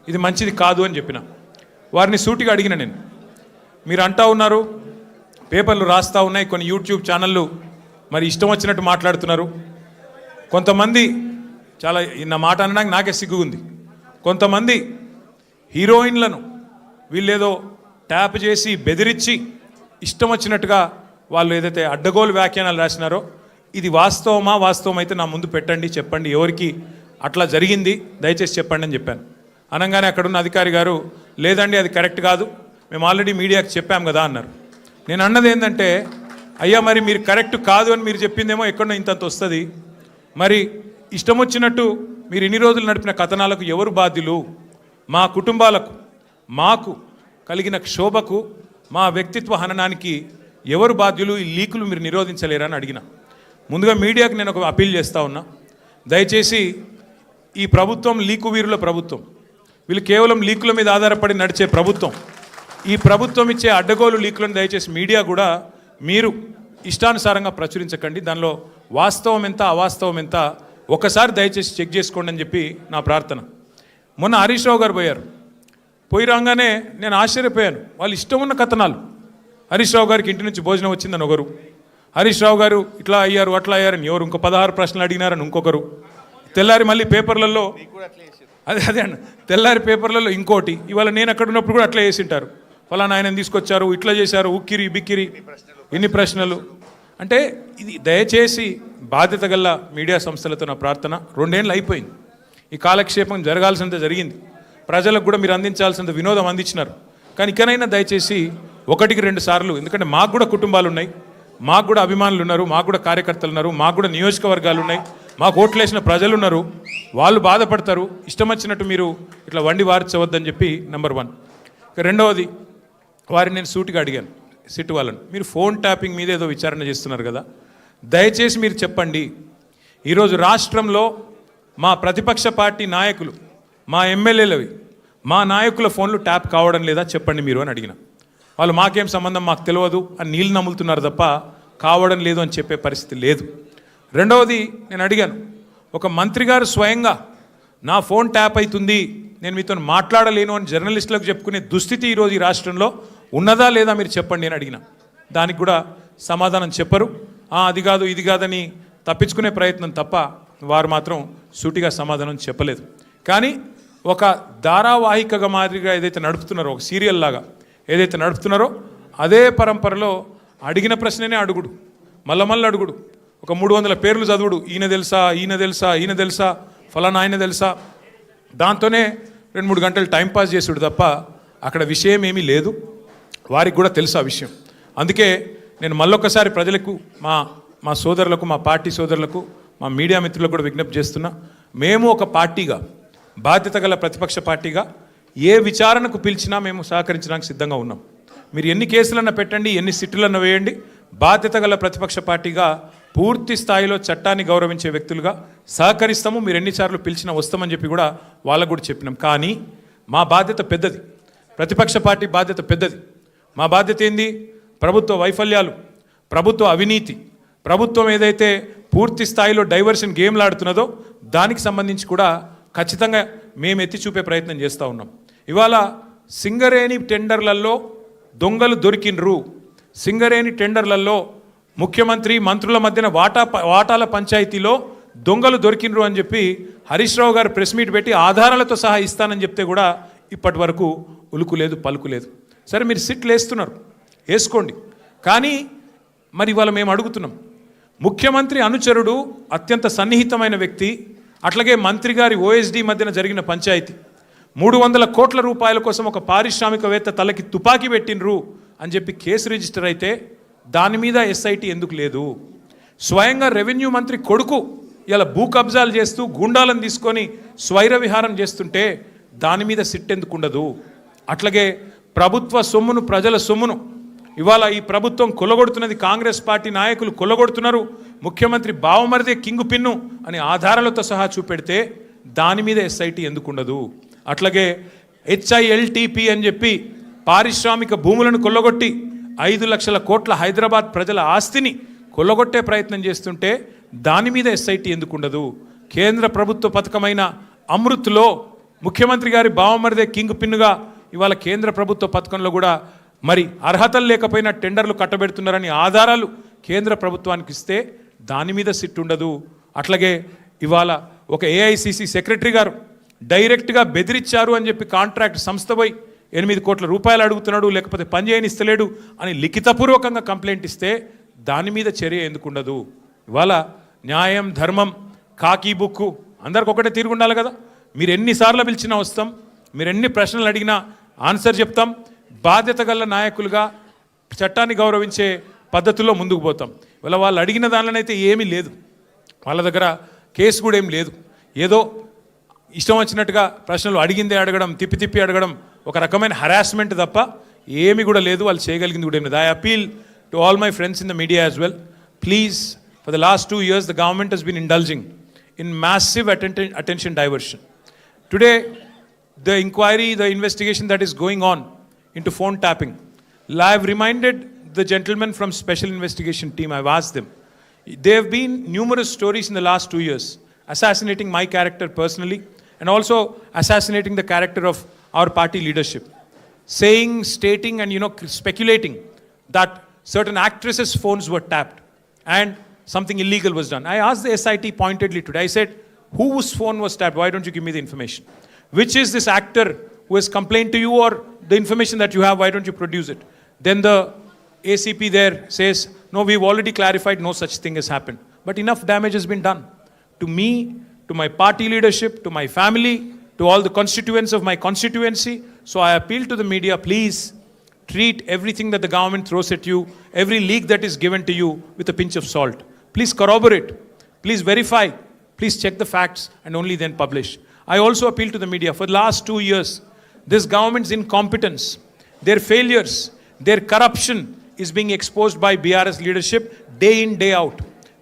ఇది మంచిది కాదు అని చెప్పిన. వారిని సూటిగా అడిగిన నేను, మీరు అంటా ఉన్నారు, పేపర్లు రాస్తూ ఉన్నాయి, కొన్ని యూట్యూబ్ ఛానళ్ళు మరి ఇష్టం వచ్చినట్టు మాట్లాడుతున్నారు. కొంతమంది చాలా నా మాట అనడానికి నాకే సిగ్గుంది. కొంతమంది హీరోయిన్లను వీళ్ళేదో ట్యాప్ చేసి బెదిరించి ఇష్టం వచ్చినట్టుగా వాళ్ళు ఏదైతే అడ్డగోలు వ్యాఖ్యానాలు రాసినారో ఇది వాస్తవమా? వాస్తవం అయితే నా ముందు పెట్టండి, చెప్పండి, ఎవరికి అట్లా జరిగింది దయచేసి చెప్పండి అని చెప్పాను. అనగానే అక్కడున్న అధికారి గారు, లేదండి అది కరెక్ట్ కాదు, మేము ఆల్రెడీ మీడియాకి చెప్పాం కదా అన్నారు. నేను అన్నది ఏంటంటే, అయ్యా మరి మీరు కరెక్ట్ కాదు అని మీరు చెప్పిందేమో ఎక్కడో ఇంతంత వస్తుంది, మరి ఇష్టం వచ్చినట్టు మీరు ఇన్ని రోజులు నడిపిన కథనాలకు ఎవరు బాధ్యులు? మా కుటుంబాలకు, మాకు కలిగిన క్షోభకు, మా వ్యక్తిత్వ హననానికి ఎవరు బాధ్యులు? ఈ లీకులు మీరు నిరోధించలేరా అని అడిగిన. ముందుగా మీడియాకు నేను ఒక అప్పీల్ చేస్తూ ఉన్నా, దయచేసి ఈ ప్రభుత్వం లీకు వీరుల ప్రభుత్వం, వీళ్ళు కేవలం లీకుల మీద ఆధారపడి నడిచే ప్రభుత్వం. ఈ ప్రభుత్వం ఇచ్చే అడ్డగోలు లీకులను దయచేసి మీడియా కూడా మీరు ఇష్టానుసారంగా ప్రచురించకండి, దానిలో వాస్తవం ఎంత అవాస్తవం ఎంత ఒకసారి దయచేసి చెక్ చేసుకోండి అని చెప్పి నా ప్రార్థన. మొన్న హరీష్ రావు గారు పోయి రాగానే నేను ఆశ్చర్యపోయాను. వాళ్ళు ఇష్టం ఉన్న కథనాలు, హరీష్ రావు గారికి ఇంటి నుంచి భోజనం వచ్చిందని ఒకరు, హరీష్ రావు గారు ఇట్లా అయ్యారు అట్లా అయ్యారని ఎవరు, ఇంకో 16 ప్రశ్నలు అడిగినారని ఇంకొకరు, తెల్లారి మళ్ళీ పేపర్లలో అదే అన్న తెల్లారి పేపర్లలో ఇంకోటి, ఇవాళ నేను అక్కడ ఉన్నప్పుడు కూడా అట్లా చేసింటారు, ఫలానా ఆయన తీసుకొచ్చారు, ఇట్లా చేశారు, ఉక్కిరి బిక్కిరి, ఇన్ని ప్రశ్నలు. అంటే ఇది దయచేసి బాధ్యత గల మీడియా సంస్థలతో నా ప్రార్థన. 2 ఏళ్ళు అయిపోయింది, ఈ కాలక్షేపం జరగాల్సినంత జరిగింది, ప్రజలకు కూడా మీరు అందించాల్సినంత వినోదం అందించినారు. కానీ ఇకనైనా దయచేసి 1-2 సార్లు, ఎందుకంటే మాకు కూడా కుటుంబాలు ఉన్నాయి, మాకు కూడా అభిమానులు ఉన్నారు, మాకు కూడా కార్యకర్తలు ఉన్నారు, మాకు కూడా నియోజకవర్గాలు ఉన్నాయి, మాకు ఓట్లేసిన ప్రజలు ఉన్నారు, వాళ్ళు బాధపడతారు. ఇష్టం వచ్చినట్టు మీరు ఇట్లా వండి వార్చవద్దని చెప్పి నెంబర్ 1. రెండవది, వారిని నేను సూటిగా అడిగాను, సిట్ వాళ్ళని, మీరు ఫోన్ ట్యాపింగ్ మీద ఏదో విచారణ చేస్తున్నారు కదా, దయచేసి మీరు చెప్పండి, ఈరోజు రాష్ట్రంలో మా ప్రతిపక్ష పార్టీ నాయకులు, మా ఎమ్మెల్యేలవి, మా నాయకుల ఫోన్లు ట్యాప్ కావడం లేదా చెప్పండి మీరు అని అడిగిన. వాళ్ళు మాకేం సంబంధం, మాకు తెలియదు అని నీళ్ళు నమ్ములుతున్నారు తప్ప కావడం లేదు అని చెప్పే పరిస్థితి లేదు. రెండవది, నేను అడిగాను, ఒక మంత్రి గారు స్వయంగా నా ఫోన్ ట్యాప్ అవుతుంది, నేను మీతో మాట్లాడలేను అని జర్నలిస్టులకు చెప్పుకునే దుస్థితి ఈరోజు ఈ రాష్ట్రంలో ఉన్నదా లేదా మీరు చెప్పండి అని అడిగిన. దానికి కూడా సమాధానం చెప్పరు, అది కాదు ఇది కాదని తప్పించుకునే ప్రయత్నం తప్ప వారు మాత్రం సూటిగా సమాధానం చెప్పలేదు. కానీ ఒక ధారావాహికగా మాదిరిగా ఏదైతే నడుపుతున్నారో, ఒక సీరియల్ లాగా ఏదైతే నడుపుతున్నారో అదే పరంపరలో అడిగిన ప్రశ్ననే అడుగుడు, మళ్ళీ అడుగుడు, ఒక 300 పేర్లు చదువుడు, ఈయన తెలుసా ఈయన తెలుసా ఈయన తెలుసా ఫలానా ఆయన తెలుసా, దాంతోనే 2-3 గంటలు టైంపాస్ చేసుడు తప్ప అక్కడ విషయం ఏమీ లేదు. వారికి కూడా తెలుసు ఆ విషయం. అందుకే నేను మళ్ళొక్కసారి ప్రజలకు, మా సోదరులకు, మా పార్టీ సోదరులకు, మా మీడియా మిత్రులకు కూడా విజ్ఞప్తి చేస్తున్నా, మేము ఒక పార్టీగా, బాధ్యత గల ప్రతిపక్ష పార్టీగా ఏ విచారణకు పిలిచినా మేము సహకరించడానికి సిద్ధంగా ఉన్నాం. మీరు ఎన్ని కేసులన్నా పెట్టండి, ఎన్ని సిట్టులన్నా వేయండి, బాధ్యత గల ప్రతిపక్ష పార్టీగా పూర్తి స్థాయిలో చట్టాన్ని గౌరవించే వ్యక్తులుగా సహకరిస్తాము. మీరు ఎన్నిసార్లు పిలిచినా వస్తామని చెప్పి కూడా వాళ్ళకు కూడా చెప్పినాం. కానీ మా బాధ్యత పెద్దది, ప్రతిపక్ష పార్టీ బాధ్యత పెద్దది. మా బాధ్యత ఏంది? ప్రభుత్వ వైఫల్యాలు, ప్రభుత్వ అవినీతి, ప్రభుత్వం ఏదైతే పూర్తి స్థాయిలో డైవర్షన్ గేమ్లు ఆడుతున్నదో దానికి సంబంధించి కూడా ఖచ్చితంగా మేము ఎత్తి చూపే ప్రయత్నం చేస్తూ ఉన్నాం. ఇవాళ సింగరేణి టెండర్లలో దొంగలు దొరికినరు, సింగరేణి టెండర్లలో ముఖ్యమంత్రి మంత్రుల మధ్యన వాటాల పంచాయతీలో దొంగలు దొరికినరు అని చెప్పి హరీష్ రావు గారు ప్రెస్ మీట్ పెట్టి ఆధారాలతో సహా ఇస్తానని చెప్తే కూడా ఇప్పటి వరకు ఉలుకు లేదు పలుకు లేదు. సరే మీరు సిట్లు వేస్తున్నారు, వేసుకోండి, కానీ మరి ఇవాళ మేము అడుగుతున్నాం, ముఖ్యమంత్రి అనుచరుడు, అత్యంత సన్నిహితమైన వ్యక్తి, అట్లాగే మంత్రి గారి ఓఎస్డీ మధ్యన జరిగిన పంచాయతీ, 300 కోట్ల రూపాయల కోసం ఒక పారిశ్రామికవేత్త తలకి తుపాకీ పెట్టినరు అని చెప్పి కేసు రిజిస్టర్ అయితే దాని మీద ఎస్ఐటి ఎందుకు లేదు? స్వయంగా రెవెన్యూ మంత్రి కొడుకు ఇలా భూ కబ్జాలు చేస్తూ గుండాలను తీసుకొని స్వైర విహారం చేస్తుంటే దాని మీద సిట్ ఎందుకు ఉండదు? అట్లాగే ప్రభుత్వ సొమ్మును, ప్రజల సొమ్మును ఇవాళ ఈ ప్రభుత్వం కొల్లగొడుతున్నది, కాంగ్రెస్ పార్టీ నాయకులు కొల్లగొడుతున్నారు, ముఖ్యమంత్రి బావమరిదే కింగు పిన్ను అని ఆధారాలతో సహా చూపెడితే దాని మీద ఎస్ఐటి ఎందుకు ఉండదు? అట్లాగే HILTP అని చెప్పి పారిశ్రామిక భూములను కొల్లగొట్టి 5 లక్షల కోట్ల హైదరాబాద్ ప్రజల ఆస్తిని కొల్లగొట్టే ప్రయత్నం చేస్తుంటే దాని మీద ఎస్ఐటి ఎందుకు ఉండదు? కేంద్ర ప్రభుత్వ పథకమైన అమృత్లో ముఖ్యమంత్రి గారి బావమరిదే కింగ్ పిన్నుగా ఇవాళ కేంద్ర ప్రభుత్వ పథకంలో కూడా మరి అర్హతలు లేకపోయినా టెండర్లు కట్టబెడుతున్నారని ఆధారాలు కేంద్ర ప్రభుత్వానికి ఇస్తే దాని మీద సిట్ ఉండదు. అట్లాగే ఇవాళ ఒక ఏఐసిసి సెక్రటరీ గారు డైరెక్ట్గా బెదిరించారు అని చెప్పి కాంట్రాక్ట్ సంస్థ పోయి 8 కోట్ల రూపాయలు అడుగుతున్నాడు, లేకపోతే పని చేయనిస్తలేడు అని లిఖితపూర్వకంగా కంప్లైంట్ ఇస్తే దాని మీద చర్య ఎందుకు ఉండదు? ఇవాళ న్యాయం, ధర్మం, కాకి బుక్కు అందరికి ఒకటే తీరుగు ఉండాలి కదా. మీరు ఎన్నిసార్లు పిలిచినా వస్తాం, మీరు ఎన్ని ప్రశ్నలు అడిగినా ఆన్సర్ చెప్తాం. బాధ్యత గల నాయకులుగా చట్టాన్ని గౌరవించే పద్ధతుల్లో ముందుకు పోతాం. ఇవాళ వాళ్ళు అడిగిన దానిలోనైతే ఏమీ లేదు, వాళ్ళ దగ్గర కేసు కూడా ఏం లేదు. ఏదో ఇష్టం వచ్చినట్టుగా ప్రశ్నలు అడిగిందే అడగడం, తిప్పి తిప్పి అడగడం ఒక రకమైన హరాస్మెంట్ తప్ప ఏమి కూడా లేదు. వాళ్ళు చేయగలిగింది కూడా ఏం లేదు. I appeal to all my friends in the media as well, please, for the last 2 years the government has been indulging in massive attention diversion. Today, the inquiry, the investigation that is going on into phone tapping, I have reminded the gentlemen from special investigation team, I've asked them, there have been numerous stories in the last 2 years assassinating my character personally and also assassinating the character of our party leadership, saying, stating and speculating that certain actresses' phones were tapped and something illegal was done. I asked the SIT pointedly today, I said, whose phone was tapped? Why don't you give me the information? Which is this actor who has complained to you, or the information that you have, why don't you produce it? Then the ACP there says, no, we've already clarified, no such thing has happened. But enough damage has been done to me, to my party leadership, to my family, to all the constituents of my constituency. So I appeal to the media, please treat everything that the government throws at you, every leak that is given to you, with a pinch of salt. Please corroborate, please verify, please check the facts and only then publish. I also appeal to the media, for the last 2 years, this government's incompetence, their failures, their corruption is being exposed by BRS leadership day in, day out.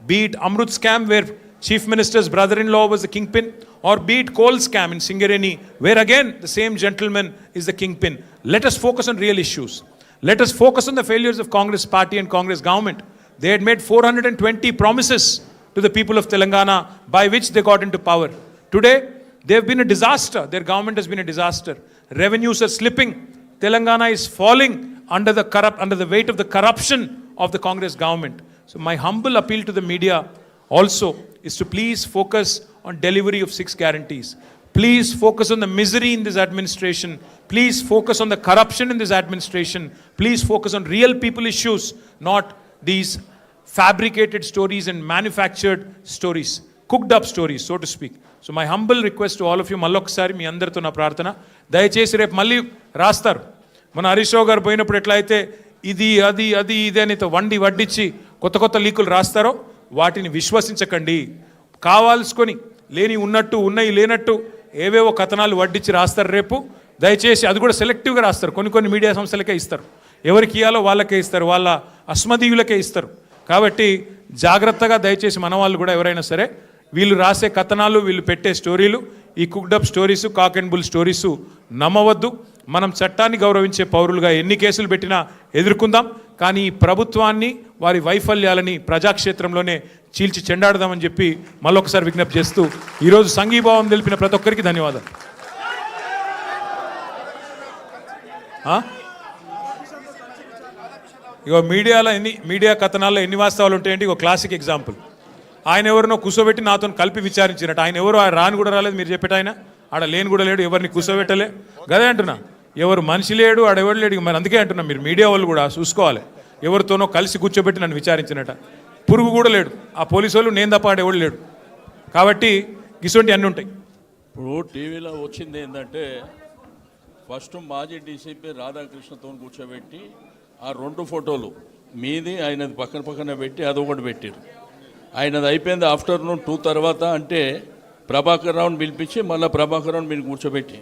Be it Amrut scam, where Chief Minister's brother-in-law was the kingpin, or be it coal scam in Singareni, where again the same gentleman is the kingpin. Let us focus on real issues. Let us focus on the failures of Congress party and Congress government. They had made 420 promises to the people of Telangana by which they got into power. Today, they have been a disaster. Their government has been a disaster. Revenues are slipping. Telangana is falling under the weight of the corruption of the Congress government. So my humble appeal to the media also is to please focus on delivery of 6 guarantees. Please focus on the misery in this administration. Please focus on the corruption in this administration. Please focus on real people issues, not these fabricated stories and manufactured stories, cooked up stories, so to speak. So my humble request to all of you, మళ్ళొకసారి మీ అందరితో నా ప్రార్థన, దయచేసి రేపు మళ్ళీ రాస్తారు. మన హరీష్ రావు గారు పోయినప్పుడు ఎట్లయితే ఇది అది అది ఇది అని వడ్డించి కొత్త లీకులు రాస్తారో వాటిని విశ్వసించకండి. కావాల్సుకొని లేని ఉన్నట్టు, ఉన్నాయి లేనట్టు ఏవేవో కథనాలు వడ్డించి రాస్తారు రేపు. దయచేసి అది కూడా సెలెక్టివ్గా రాస్తారు. కొన్ని మీడియా సంస్థలకే ఇస్తారు, ఎవరికి ఇవ్వాలో వాళ్ళకే ఇస్తారు, వాళ్ళ అస్మదీయులకే ఇస్తారు. కాబట్టి జాగ్రత్తగా దయచేసి మన వాళ్ళు కూడా ఎవరైనా సరే వీళ్ళు రాసే కథనాలు, వీళ్ళు పెట్టే స్టోరీలు, ఈ cooked up stories, cock and bull stories నమ్మవద్దు. మనం చట్టాన్ని గౌరవించే పౌరులుగా ఎన్ని కేసులు పెట్టినా ఎదుర్కొందాం. కానీ ఈ ప్రభుత్వాన్ని, వారి వైఫల్యాలని ప్రజాక్షేత్రంలోనే చీల్చి చెండాడదామని చెప్పి మళ్ళొకసారి విజ్ఞప్తి చేస్తూ ఈరోజు సంఘీభావం తెలిపిన ప్రతి ఒక్కరికి ధన్యవాదాలు. ఇగో మీడియా కథనాల్లో ఎన్ని వాస్తవాలు ఉంటాయంటే ఇగో క్లాసిక్ ఎగ్జాంపుల్. ఆయన ఎవరినో కూర్చోబెట్టి నాతో కలిపి విచారించినట్టు. ఆయన ఎవరు రాని కూడా రాలేదు, మీరు చెప్పేట ఆయన ఆడ లేని కూడా లేడు, ఎవరిని కూర్చోబెట్టలే. గదే అంటున్నా, ఎవరు మనిషి లేడు, ఆడెవరు లేడు. మరి అందుకే అంటున్నా, మీరు మీడియా వాళ్ళు కూడా చూసుకోవాలి. ఎవరితోనో కలిసి కూర్చోబెట్టి నన్ను విచారించినట్ట. పురుగు కూడా లేడు, ఆ పోలీసు వాళ్ళు నేను తప్ప ఆడెవడు లేడు. కాబట్టి ఇటువంటి అన్నీ ఉంటాయి. ఇప్పుడు టీవీలో వచ్చింది ఏంటంటే, ఫస్ట్ మాజీ డీసీపీ రాధాకృష్ణతో కూర్చోబెట్టి ఆ 2 ఫోటోలు మీది ఆయనది పక్కన పెట్టి అదొకటి పెట్టారు. ఆయనది అయిపోయింది ఆఫ్టర్నూన్ 2 తర్వాత. అంటే ప్రభాకర్ రావుని పిలిపించి మళ్ళీ ప్రభాకర్ రావుని మీరు కూర్చోబెట్టి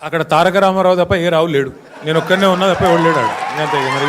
అక్కడ తారక రామారావు తప్ప ఏ రావు లేడు, నేను ఒక్కడనే ఉన్నా తప్ప ఎవడు లేడు. అంతే మరి.